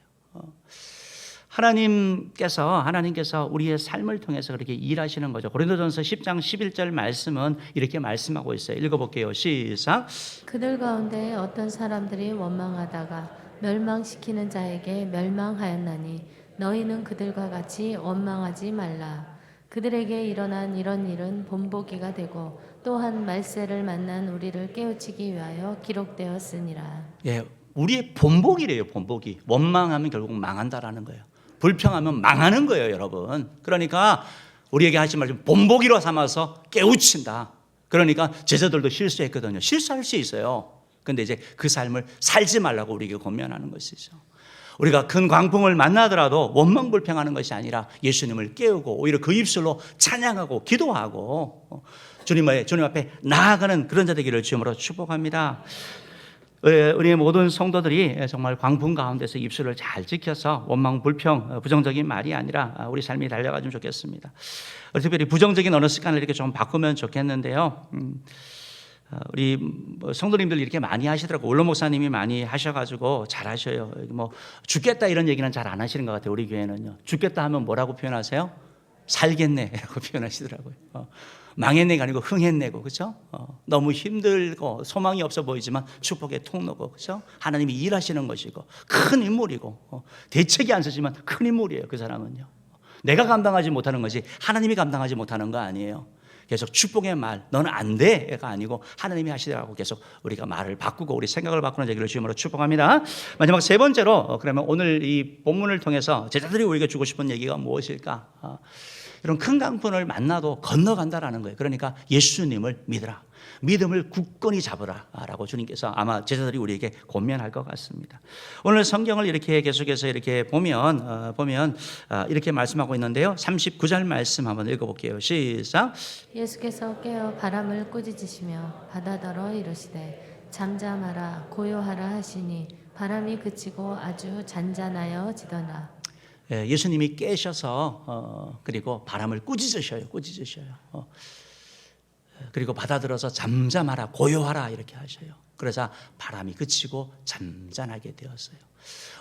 A: 하나님께서 우리의 삶을 통해서 그렇게 일하시는 거죠. 고린도전서 10장 11절 말씀은 이렇게 말씀하고 있어요. 읽어볼게요. 시작.
K: 그들 가운데 어떤 사람들이 원망하다가 멸망시키는 자에게 멸망하였나니 너희는 그들과 같이 원망하지 말라. 그들에게 일어난 이런 일은 본보기가 되고 또한 말세를 만난 우리를 깨우치기 위하여 기록되었으니라.
A: 예, 우리의 본보기래요. 본보기. 원망하면 결국 망한다라는 거예요. 불평하면 망하는 거예요, 여러분. 그러니까 우리에게 하지 말고 본보기로 삼아서 깨우친다. 그러니까 제자들도 실수했거든요. 실수할 수 있어요. 근데 이제 그 삶을 살지 말라고 우리에게 권면하는 것이죠. 우리가 큰 광풍을 만나더라도 원망불평하는 것이 아니라 예수님을 깨우고 오히려 그 입술로 찬양하고 기도하고 주님 앞에 나아가는 그런 자 되기를 주님으로 축복합니다. 우리의 모든 성도들이 정말 광풍 가운데서 입술을 잘 지켜서 원망, 불평, 부정적인 말이 아니라 우리 삶이 달려가면 좋겠습니다. 특별히 부정적인 언어 습관을 이렇게 좀 바꾸면 좋겠는데요. 우리 성도님들 이렇게 많이 하시더라고요. 원로 목사님이 많이 하셔가지고 잘 하셔요. 죽겠다 이런 얘기는 잘 안 하시는 것 같아요. 우리 교회는요. 죽겠다 하면 뭐라고 표현하세요? 살겠네라고 표현하시더라고요. 망했네가 아니고 흥했네고, 그렇죠? 너무 힘들고 소망이 없어 보이지만 축복의 통로고, 그렇죠? 하나님이 일하시는 것이고 큰 인물이고 대책이 안 서지만 큰 인물이에요. 그 사람은요. 내가 감당하지 못하는 것이 하나님이 감당하지 못하는 거 아니에요. 계속 축복의 말, 너는 안 돼가 아니고 하나님이 하시더라고 계속 우리가 말을 바꾸고 우리 생각을 바꾸는 얘기를 주님으로 축복합니다. 마지막 세 번째로 그러면 오늘 이 본문을 통해서 제자들이 우리에게 주고 싶은 얘기가 무엇일까? 이런 큰 강풍을 만나도 건너간다라는 거예요. 그러니까 예수님을 믿으라. 믿음을 굳건히 잡으라 라고 주님께서 아마 제자들이 우리에게 권면할 것 같습니다. 오늘 성경을 이렇게 계속해서 이렇게 보면 이렇게 말씀하고 있는데요. 39절 말씀 한번 읽어볼게요. 시작.
K: 예수께서 깨어 바람을 꾸짖으시며 바다더러 이르시되 잠잠하라 고요하라 하시니 바람이 그치고 아주 잔잔하여 지더라.
A: 예수님이 깨셔서 그리고 바람을 꾸짖으셔요. 그리고 받아들어서 잠잠하라 고요하라 이렇게 하셔요. 그러자 바람이 그치고 잠잠하게 되었어요.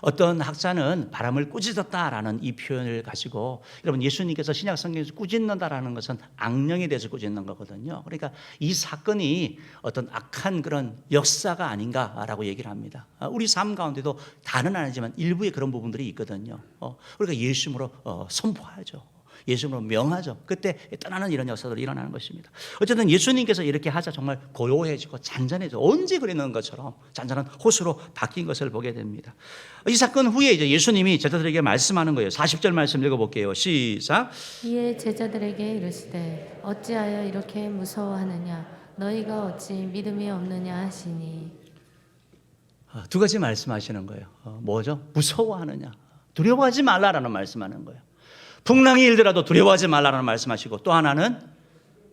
A: 어떤 학자는 바람을 꾸짖었다라는 이 표현을 가지고 여러분 예수님께서 신약 성경에서 꾸짖는다라는 것은 악령에 대해서 꾸짖는 거거든요. 그러니까 이 사건이 어떤 악한 그런 역사가 아닌가라고 얘기를 합니다. 우리 삶 가운데도 다는 아니지만 일부의 그런 부분들이 있거든요. 그러니까 예수님으로 선포하죠. 예수님으로 명하죠. 그때 떠나는 이런 역사들이 일어나는 것입니다. 어쨌든 예수님께서 이렇게 하자 정말 고요해지고 잔잔해져 언제 그랬는 것처럼 잔잔한 호수로 바뀐 것을 보게 됩니다. 이 사건 후에 이제 예수님이 제자들에게 말씀하는 거예요. 40절 말씀 읽어볼게요. 시작.
K: 이에 제자들에게 이르시되 어찌하여 이렇게 무서워하느냐 너희가 어찌 믿음이 없느냐 하시니.
A: 두 가지 말씀하시는 거예요. 뭐죠? 무서워하느냐 두려워하지 말라라는 말씀하는 거예요. 풍랑이 일더라도 두려워하지 말라는 말씀하시고 또 하나는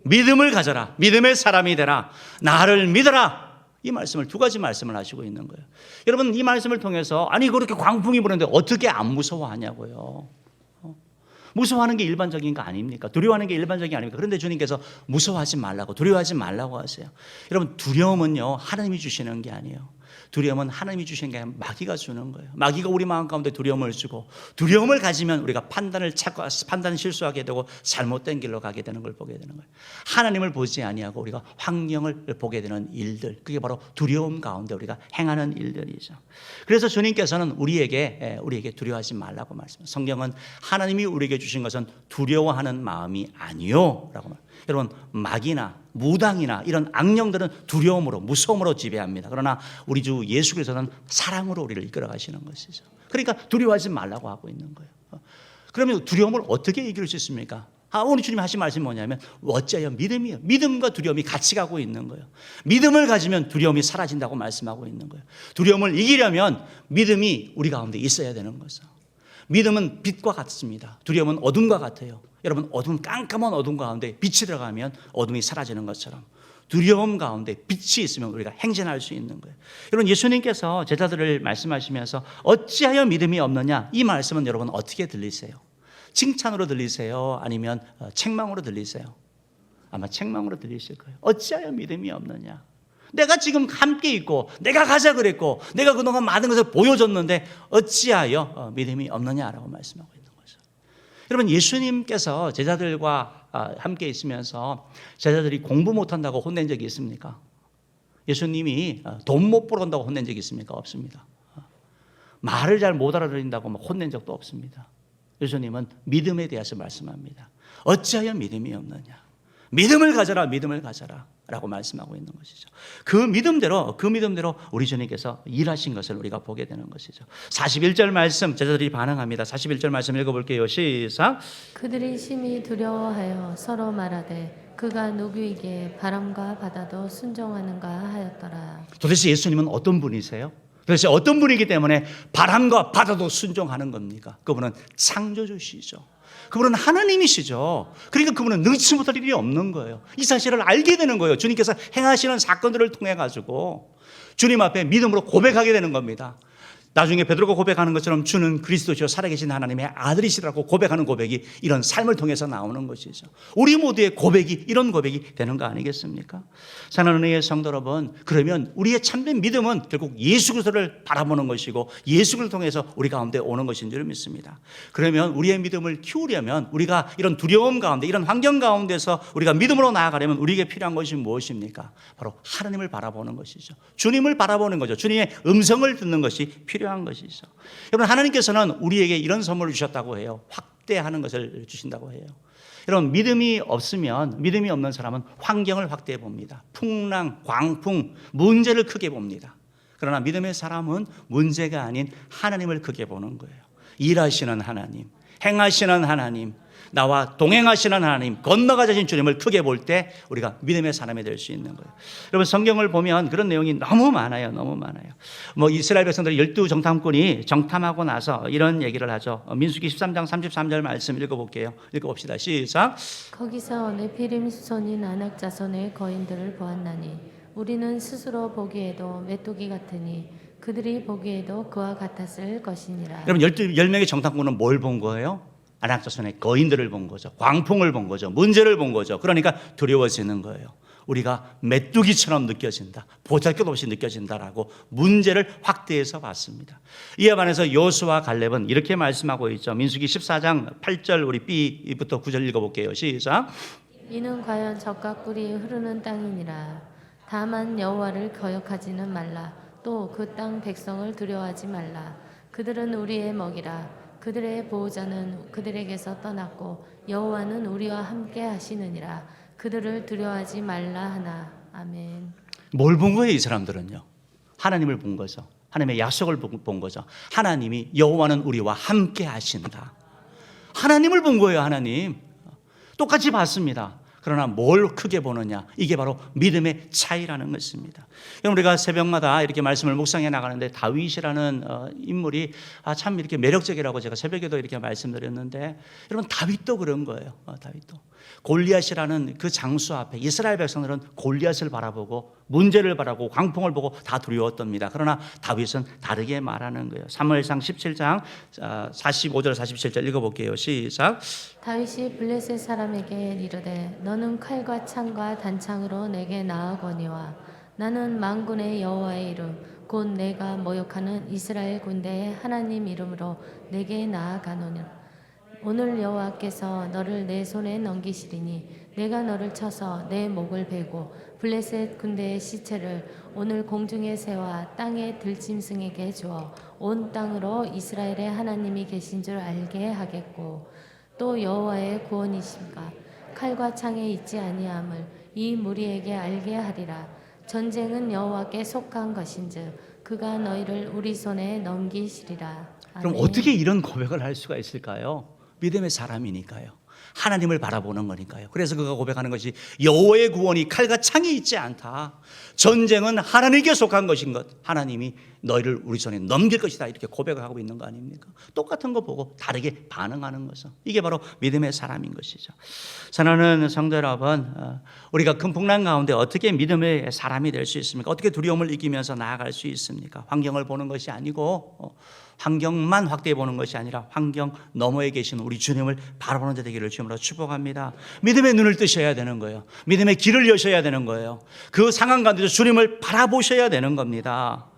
A: 믿음을 가져라. 믿음의 사람이 되라. 나를 믿어라. 이 말씀을 두 가지 말씀을 하시고 있는 거예요. 여러분 이 말씀을 통해서 아니 그렇게 광풍이 부는데 어떻게 안 무서워하냐고요. 무서워하는 게 일반적인 거 아닙니까? 두려워하는 게 일반적인 게 아닙니까? 그런데 주님께서 무서워하지 말라고 두려워하지 말라고 하세요. 여러분 두려움은요 하나님이 주시는 게 아니에요. 두려움은 하나님이 주신 게 아니라 마귀가 주는 거예요. 마귀가 우리 마음 가운데 두려움을 주고 두려움을 가지면 우리가 판단 실수하게 되고 잘못된 길로 가게 되는 걸 보게 되는 거예요. 하나님을 보지 아니하고 우리가 환경을 보게 되는 일들 그게 바로 두려움 가운데 우리가 행하는 일들이죠. 그래서 주님께서는 우리에게 두려워하지 말라고 말씀해요. 성경은 하나님이 우리에게 주신 것은 두려워하는 마음이 아니요 라고 말해요. 여러분 마귀나 무당이나 이런 악령들은 두려움으로 무서움으로 지배합니다. 그러나 우리 주 예수 그리스도는 사랑으로 우리를 이끌어 가시는 것이죠. 그러니까 두려워하지 말라고 하고 있는 거예요. 그러면 두려움을 어떻게 이길 수 있습니까? 오늘 주님이 하신 말씀이 뭐냐면 어찌하여 믿음이요. 믿음과 두려움이 같이 가고 있는 거예요. 믿음을 가지면 두려움이 사라진다고 말씀하고 있는 거예요. 두려움을 이기려면 믿음이 우리 가운데 있어야 되는 거죠. 믿음은 빛과 같습니다. 두려움은 어둠과 같아요. 여러분 깜깜한 어둠 가운데 빛이 들어가면 어둠이 사라지는 것처럼 두려움 가운데 빛이 있으면 우리가 행진할 수 있는 거예요. 여러분 예수님께서 제자들을 말씀하시면서 어찌하여 믿음이 없느냐 이 말씀은 여러분 어떻게 들리세요? 칭찬으로 들리세요? 아니면 책망으로 들리세요? 아마 책망으로 들리실 거예요. 어찌하여 믿음이 없느냐. 내가 지금 함께 있고 내가 가자 그랬고 내가 그동안 많은 것을 보여줬는데 어찌하여 믿음이 없느냐라고 말씀하고 있는 거죠. 여러분 예수님께서 제자들과 함께 있으면서 제자들이 공부 못한다고 혼낸 적이 있습니까? 예수님이 돈 못 벌어온다고 혼낸 적이 있습니까? 없습니다. 말을 잘 못 알아듣는다고 혼낸 적도 없습니다. 예수님은 믿음에 대해서 말씀합니다. 어찌하여 믿음이 없느냐. 믿음을 가져라 라고 말씀하고 있는 것이죠. 그 믿음대로 우리 주님께서 일하신 것을 우리가 보게 되는 것이죠. 41절 말씀 제자들이 반응합니다. 41절 말씀 읽어볼게요. 시작.
K: 그들이 심히 두려워하여 서로 말하되 그가 누구이기에 바람과 바다도 순종하는가 하였더라.
A: 도대체 예수님은 어떤 분이세요? 도대체 어떤 분이기 때문에 바람과 바다도 순종하는 겁니까? 그분은 창조주시죠. 그분은 하나님이시죠. 그러니까 그분은 능치 못할 일이 없는 거예요. 이 사실을 알게 되는 거예요. 주님께서 행하시는 사건들을 통해 가지고 주님 앞에 믿음으로 고백하게 되는 겁니다. 나중에 베드로가 고백하는 것처럼 주는 그리스도시요 살아계신 하나님의 아들이시라고 고백하는 고백이 이런 삶을 통해서 나오는 것이죠. 우리 모두의 고백이 이런 고백이 되는 거 아니겠습니까? 사랑하는 은혜의 성도 여러분, 그러면 우리의 참된 믿음은 결국 예수 그리스도를 바라보는 것이고 예수를 통해서 우리 가운데 오는 것인 줄 믿습니다. 그러면 우리의 믿음을 키우려면 우리가 이런 두려움 가운데 이런 환경 가운데서 우리가 믿음으로 나아가려면 우리에게 필요한 것이 무엇입니까? 바로 하나님을 바라보는 것이죠. 주님을 바라보는 거죠. 주님의 음성을 듣는 것이 필요한 것이죠. 여러분 하나님께서는 우리에게 이런 선물을 주셨다고 해요. 확대하는 것을 주신다고 해요. 여러분, 믿음이 없는 사람은 환경을 확대해 봅니다. 풍랑, 광풍, 문제를 크게 봅니다. 그러나 믿음의 사람은 문제가 아닌 하나님을 크게 보는 거예요. 일하시는 하나님, 행하시는 하나님, 나와 동행하시는 하나님, 건너가신 주님을 크게 볼 때 우리가 믿음의 사람이 될 수 있는 거예요. 여러분, 성경을 보면 그런 내용이 너무 많아요. 뭐 이스라엘 백성들이 12정탐꾼이 정탐하고 나서 이런 얘기를 하죠. 민수기 13장 33절 말씀 읽어볼게요. 읽어봅시다. 시작.
K: 거기서 네피림 수손인 아낙 자손의 거인들을 보았나니 우리는 스스로 보기에도 메뚜기 같으니 그들이 보기에도 그와 같았을 것이니라.
A: 여러분, 10명의 정탐꾼은 뭘 본 거예요? 아낙 자손의 거인들을 본 거죠. 광풍을 본 거죠. 문제를 본 거죠. 그러니까 두려워지는 거예요. 우리가 메뚜기처럼 느껴진다, 보잘것없이 느껴진다라고 문제를 확대해서 봤습니다. 이에 반해서 여호수아와 갈렙은 이렇게 말씀하고 있죠. 민수기 14장 8절 우리 B부터 9절 읽어볼게요. 시작.
K: 이는 과연 젖과 꿀이 흐르는 땅이니라. 다만 여호와를 거역하지는 말라. 또 그 땅 백성을 두려워하지 말라. 그들은 우리의 먹이라. 그들의 보호자는 그들에게서 떠났고 여호와는 우리와 함께 하시느니라. 그들을 두려워하지 말라 하나. 아멘.
A: 뭘 본 거예요, 이 사람들은요? 하나님을 본 거죠. 하나님의 약속을 본 거죠. 하나님이 여호와는 우리와 함께 하신다. 하나님을 본 거예요, 하나님. 똑같이 봤습니다. 그러나 뭘 크게 보느냐, 이게 바로 믿음의 차이라는 것입니다. 우리가 새벽마다 이렇게 말씀을 묵상해 나가는데 다윗이라는 인물이 참 이렇게 매력적이라고 제가 새벽에도 이렇게 말씀드렸는데, 여러분, 다윗도 그런 거예요. 다윗도 골리앗이라는 그 장수 앞에 이스라엘 백성들은 골리앗을 바라보고 문제를 바라보고 광풍을 보고 다 두려웠답니다. 그러나 다윗은 다르게 말하는 거예요. 사무엘상 17장 45절 47절 읽어볼게요. 시작.
K: 다윗이 블레셋 사람에게 이르되 너는 칼과 창과 단창으로 내게 나아거니와 나는 만군의 여호와의 이름 곧 내가 모욕하는 이스라엘 군대의 하나님 이름으로 내게 나아가노니 오늘 여호와께서 너를 내 손에 넘기시리니 내가 너를 쳐서 내 목을 베고 블레셋 군대의 시체를 오늘 공중의 새와 땅의 들짐승에게 주어 온 땅으로 이스라엘의 하나님이 계신 줄 알게 하겠고 또 여호와의 구원이심과 칼과 창에 있지 아니함을 이 무리에게 알게 하리라. 전쟁은 여호와께 속한 것인즉 그가 너희를 우리 손에 넘기시리라. 아멘.
A: 그럼 어떻게 이런 고백을 할 수가 있을까요? 믿음의 사람이니까요. 하나님을 바라보는 거니까요. 그래서 그가 고백하는 것이 여호와의 구원이 칼과 창이 있지 않다. 전쟁은 하나님께 속한 것인 것. 하나님이 너희를 우리 손에 넘길 것이다. 이렇게 고백을 하고 있는 거 아닙니까? 똑같은 거 보고 다르게 반응하는 것은 이게 바로 믿음의 사람인 것이죠. 사랑하는 성도 여러분, 우리가 큰 풍랑 가운데 어떻게 믿음의 사람이 될 수 있습니까? 어떻게 두려움을 이기면서 나아갈 수 있습니까? 환경을 보는 것이 아니고 환경만 확대해 보는 것이 아니라 환경 너머에 계신 우리 주님을 바라보는 자 되기를 주님으로 축복합니다. 믿음의 눈을 뜨셔야 되는 거예요. 믿음의 길을 여셔야 되는 거예요. 그 상황 가운데서 주님을 바라보셔야 되는 겁니다.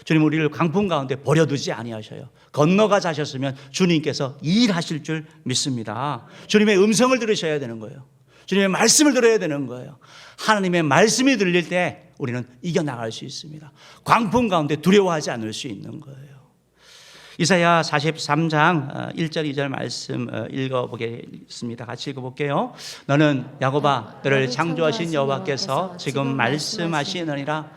A: 주님 우리를 광풍 가운데 버려두지 아니하셔요. 건너가자 하셨으면 주님께서 일하실 줄 믿습니다. 주님의 음성을 들으셔야 되는 거예요. 주님의 말씀을 들어야 되는 거예요. 하나님의 말씀이 들릴 때 우리는 이겨나갈 수 있습니다. 광풍 가운데 두려워하지 않을 수 있는 거예요. 이사야 43장 1절 2절 말씀 읽어보겠습니다. 같이 읽어볼게요. 너는 야곱아 너를 창조하신 여호와께서 지금 말씀하시느니라.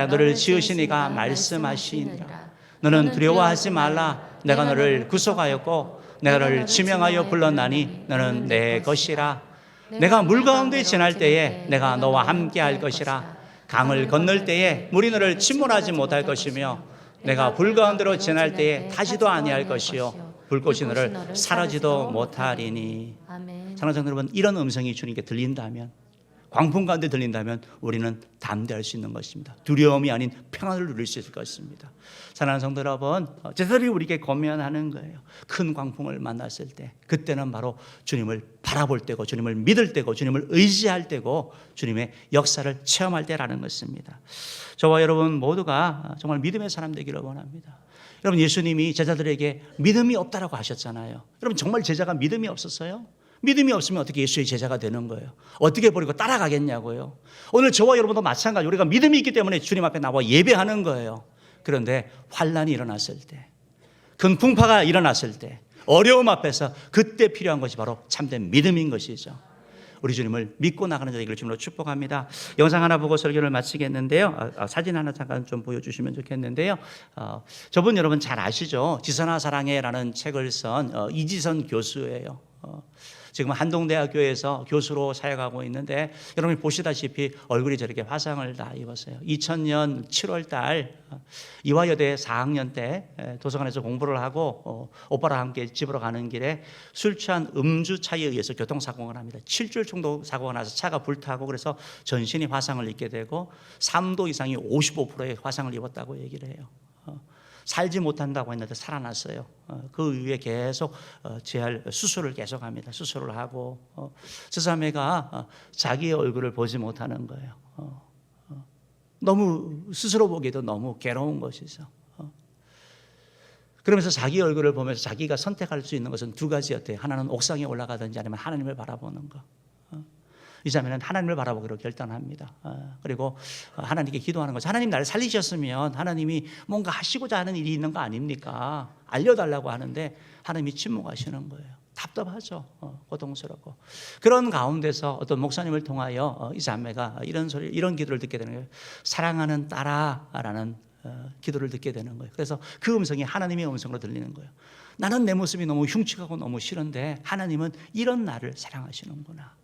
A: 너를 지으신 이가 말씀하시니라. 너는 두려워하지 말라. 내가 너를 구속하였고 내가 너를 지명하여 불렀나니 너는 내 것이라. 내가 물 가운데 지날 때에 내가 너와 함께 할 것이라. 강을 건널 때에 물이 너를 침몰하지 못할 것이며 내가 불 가운데로 지날 때에 타지도 아니할 것이요 불꽃이 너를 사라지도 못하리니. 사랑하는 성도 여러분, 이런 음성이 주님께 들린다면, 광풍 가운데 들린다면 우리는 담대할 수 있는 것입니다. 두려움이 아닌 평안을 누릴 수 있을 것입니다. 사랑하는 성도 여러분, 제자들이 우리에게 권면하는 거예요. 큰 광풍을 만났을 때 그때는 바로 주님을 바라볼 때고 주님을 믿을 때고 주님을 의지할 때고 주님의 역사를 체험할 때라는 것입니다. 저와 여러분 모두가 정말 믿음의 사람 되기를 원합니다. 여러분, 예수님이 제자들에게 믿음이 없다라고 하셨잖아요. 여러분, 정말 제자가 믿음이 없었어요? 믿음이 없으면 어떻게 예수의 제자가 되는 거예요? 어떻게 버리고 따라가겠냐고요? 오늘 저와 여러분도 마찬가지, 우리가 믿음이 있기 때문에 주님 앞에 나와 예배하는 거예요. 그런데 환란이 일어났을 때, 큰 풍파가 일어났을 때, 어려움 앞에서 그때 필요한 것이 바로 참된 믿음인 것이죠. 우리 주님을 믿고 나가는 자들을 주님으로 축복합니다. 영상 하나 보고 설교를 마치겠는데요. 사진 하나 잠깐 좀 보여주시면 좋겠는데요. 저분 여러분 잘 아시죠? 지선아 사랑해라는 책을 쓴 이지선 교수예요. 지금 한동대학교에서 교수로 사역하고 있는데 여러분이 보시다시피 얼굴이 저렇게 화상을 다 입었어요. 2000년 7월 달 이화여대 4학년 때 도서관에서 공부를 하고 오빠랑 함께 집으로 가는 길에 술 취한 음주차에 의해서 교통사고가 납니다. 7주 정도 사고가 나서 차가 불타고 그래서 전신이 화상을 입게 되고 3도 이상이 55%의 화상을 입었다고 얘기를 해요. 살지 못한다고 했는데 살아났어요. 그 이후에 계속 재활 수술을 계속합니다. 수술을 하고 저 자매가 자기의 얼굴을 보지 못하는 거예요. 너무 스스로 보기에도 너무 괴로운 것이죠. 그러면서 자기 얼굴을 보면서 자기가 선택할 수 있는 것은 두 가지였대요. 하나는 옥상에 올라가든지 아니면 하나님을 바라보는 것. 이 자매는 하나님을 바라보기로 결단합니다. 그리고 하나님께 기도하는 거죠. 하나님 나를 살리셨으면 하나님이 뭔가 하시고자 하는 일이 있는 거 아닙니까? 알려달라고 하는데 하나님이 침묵하시는 거예요. 답답하죠. 고통스럽고. 그런 가운데서 어떤 목사님을 통하여 이 자매가 이런 기도를 듣게 되는 거예요. 사랑하는 딸아라는 기도를 듣게 되는 거예요. 그래서 그 음성이 하나님의 음성으로 들리는 거예요. 나는 내 모습이 너무 흉측하고 너무 싫은데 하나님은 이런 나를 사랑하시는구나.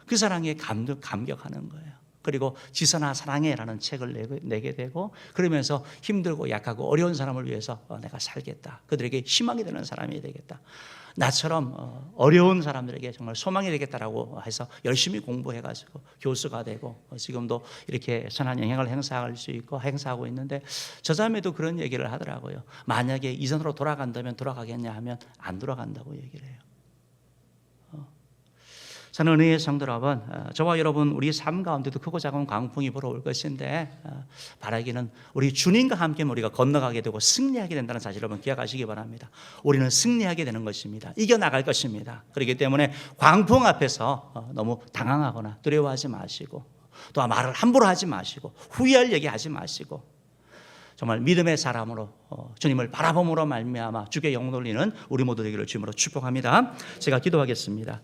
A: 그 사랑에 감격하는 거예요. 그리고 지선아 사랑해라는 책을 내게 되고 그러면서 힘들고 약하고 어려운 사람을 위해서 내가 살겠다. 그들에게 희망이 되는 사람이 되겠다. 나처럼 어려운 사람들에게 정말 소망이 되겠다라고 해서 열심히 공부해가지고 교수가 되고 지금도 이렇게 선한 영향을 행사할 수 있고 행사하고 있는데 저 자매도 그런 얘기를 하더라고요. 만약에 이전으로 돌아간다면 돌아가겠냐 하면 안 돌아간다고 얘기를 해요. 저는 은혜의 성도 여러분, 저와 여러분 우리 삶 가운데도 크고 작은 광풍이 불어올 것인데 바라기는 우리 주님과 함께 우리가 건너가게 되고 승리하게 된다는 사실을 여러분 기억하시기 바랍니다. 우리는 승리하게 되는 것입니다. 이겨나갈 것입니다. 그렇기 때문에 광풍 앞에서 너무 당황하거나 두려워하지 마시고 또 말을 함부로 하지 마시고 후회할 얘기하지 마시고 정말 믿음의 사람으로 주님을 바라봄으로 말미암아 주의 영광 돌리는 우리 모두 되기를 주님으로 축복합니다. 제가 기도하겠습니다.